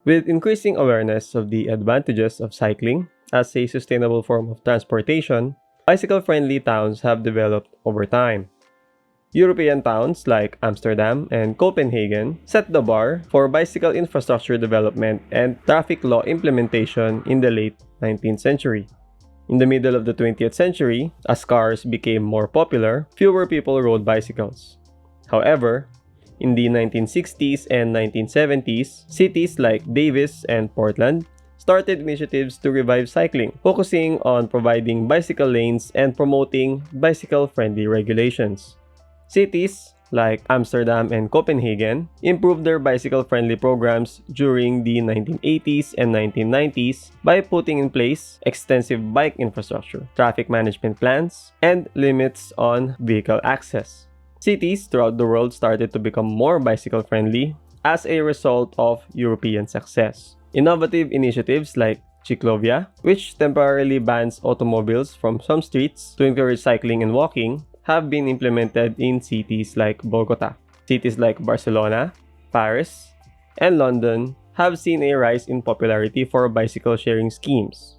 With increasing awareness of the advantages of cycling as a sustainable form of transportation, bicycle-friendly towns have developed over time. European towns like Amsterdam and Copenhagen set the bar for bicycle infrastructure development and traffic law implementation in the late 19th century. In the middle of the 20th century, as cars became more popular, fewer people rode bicycles. However, in the 1960s and 1970s, cities like Davis and Portland started initiatives to revive cycling, focusing on providing bicycle lanes and promoting bicycle-friendly regulations. Cities like Amsterdam and Copenhagen improved their bicycle-friendly programs during the 1980s and 1990s by putting in place extensive bike infrastructure, traffic management plans, and limits on vehicle access. Cities throughout the world started to become more bicycle-friendly as a result of European success. Innovative initiatives like Ciclovia, which temporarily bans automobiles from some streets to encourage cycling and walking, have been implemented in cities like Bogota. Cities like Barcelona, Paris, and London have seen a rise in popularity for bicycle sharing schemes.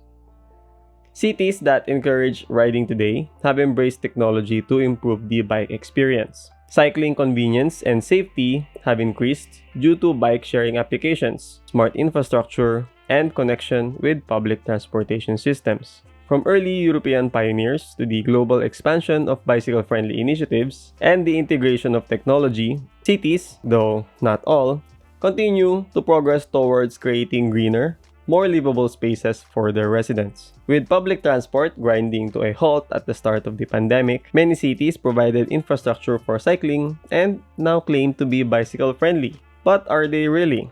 Cities that encourage riding today have embraced technology to improve the bike experience. Cycling convenience and safety have increased due to bike sharing applications, smart infrastructure, and connection with public transportation systems. From early European pioneers to the global expansion of bicycle-friendly initiatives and the integration of technology, cities, though not all, continue to progress towards creating greener, more livable spaces for their residents. With public transport grinding to a halt at the start of the pandemic, many cities provided infrastructure for cycling and now claim to be bicycle-friendly. But are they really?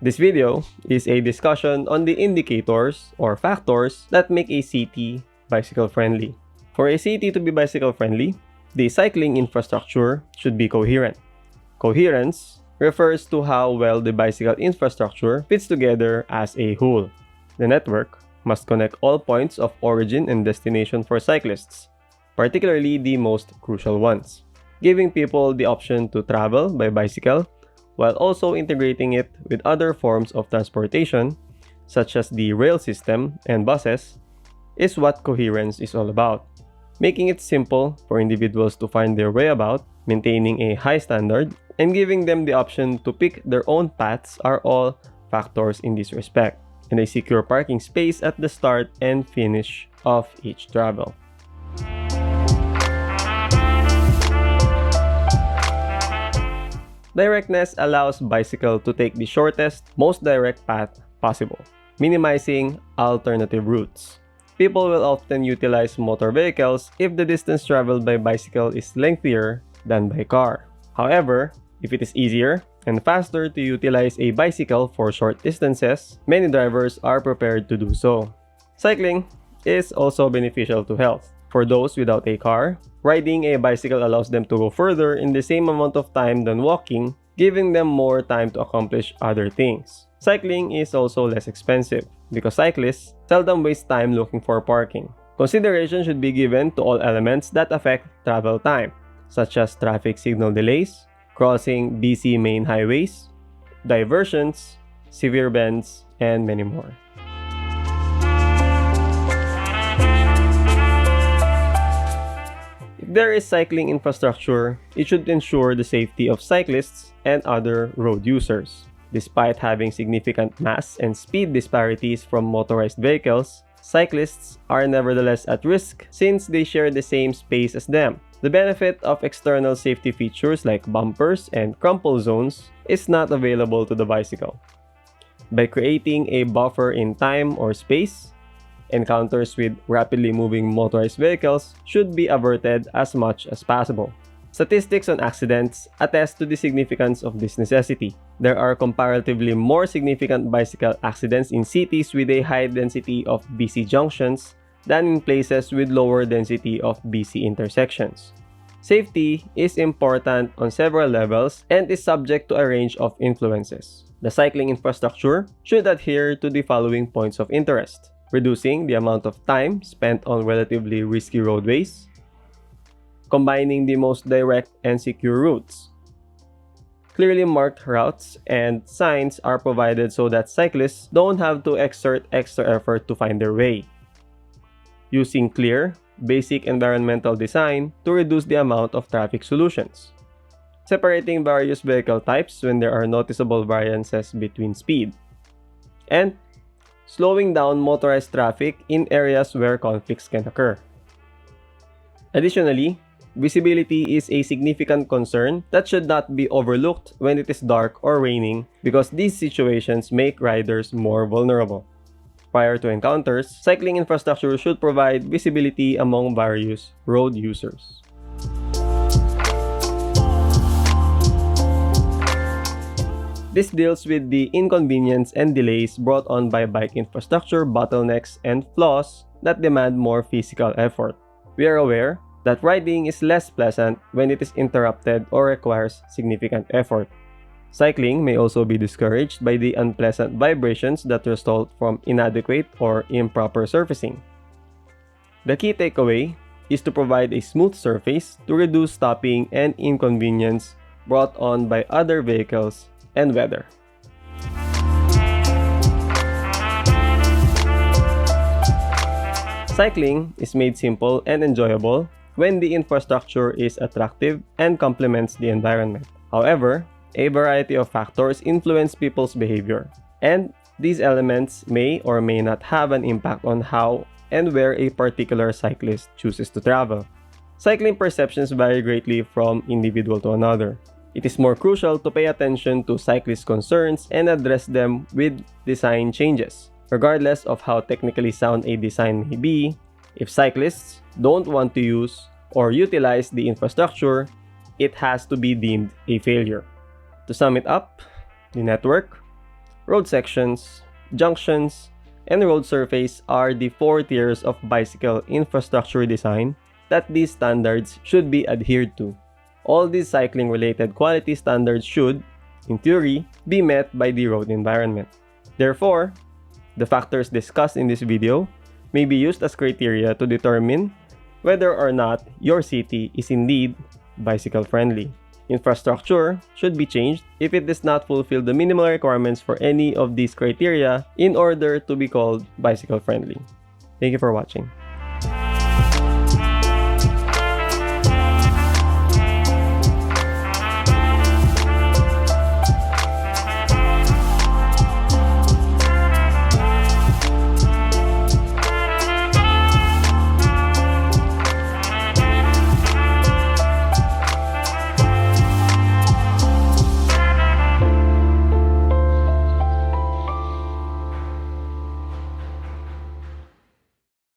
This video is a discussion on the indicators or factors that make a city bicycle-friendly. For a city to be bicycle-friendly, the cycling infrastructure should be coherent. Coherence refers to how well the bicycle infrastructure fits together as a whole. The network must connect all points of origin and destination for cyclists, particularly the most crucial ones, giving people the option to travel by bicycle while also integrating it with other forms of transportation, such as the rail system and buses, is what coherence is all about. Making it simple for individuals to find their way about, maintaining a high standard, and giving them the option to pick their own paths are all factors in this respect, and a secure parking space at the start and finish of each travel. Directness allows bicycle to take the shortest, most direct path possible, minimizing alternative routes. People will often utilize motor vehicles if the distance traveled by bicycle is lengthier than by car. However, if it is easier and faster to utilize a bicycle for short distances, many drivers are prepared to do so. Cycling is also beneficial to health. For those without a car, riding a bicycle allows them to go further in the same amount of time than walking, giving them more time to accomplish other things. Cycling is also less expensive because cyclists seldom waste time looking for parking. Consideration should be given to all elements that affect travel time, such as traffic signal delays, crossing busy main highways, diversions, severe bends, and many more. If there is cycling infrastructure, it should ensure the safety of cyclists and other road users. Despite having significant mass and speed disparities from motorized vehicles, cyclists are nevertheless at risk since they share the same space as them. The benefit of external safety features like bumpers and crumple zones is not available to the bicycle. By creating a buffer in time or space, encounters with rapidly moving motorized vehicles should be averted as much as possible. Statistics on accidents attest to the significance of this necessity. There are comparatively more significant bicycle accidents in cities with a high density of busy junctions than in places with lower density of busy intersections. Safety is important on several levels and is subject to a range of influences. The cycling infrastructure should adhere to the following points of interest: reducing the amount of time spent on relatively risky roadways, combining the most direct and secure routes, Clearly marked routes and signs are provided so that cyclists don't have to exert extra effort to find their way. Using clear, basic environmental design to reduce the amount of traffic solutions. Separating various vehicle types when there are noticeable variances between speed. And slowing down motorized traffic in areas where conflicts can occur. Additionally, visibility is a significant concern that should not be overlooked when it is dark or raining because these situations make riders more vulnerable. Prior to encounters, cycling infrastructure should provide visibility among various road users. This deals with the inconvenience and delays brought on by bike infrastructure bottlenecks and flaws that demand more physical effort. We are aware that riding is less pleasant when it is interrupted or requires significant effort. Cycling may also be discouraged by the unpleasant vibrations that result from inadequate or improper surfacing. The key takeaway is to provide a smooth surface to reduce stopping and inconvenience brought on by other vehicles and weather. Cycling is made simple and enjoyable when the infrastructure is attractive and complements the environment. However, a variety of factors influence people's behavior, and these elements may or may not have an impact on how and where a particular cyclist chooses to travel. Cycling perceptions vary greatly from individual to another. It is more crucial to pay attention to cyclist concerns and address them with design changes. Regardless of how technically sound a design may be, if cyclists don't want to use or utilize the infrastructure, it has to be deemed a failure. To sum it up, the network, road sections, junctions, and road surface are the 4 tiers of bicycle infrastructure design that these standards should be adhered to. All these cycling-related quality standards should, in theory, be met by the road environment. Therefore, the factors discussed in this video may be used as criteria to determine whether or not your city is indeed bicycle-friendly. Infrastructure should be changed if it does not fulfill the minimal requirements for any of these criteria in order to be called bicycle-friendly. Thank you for watching.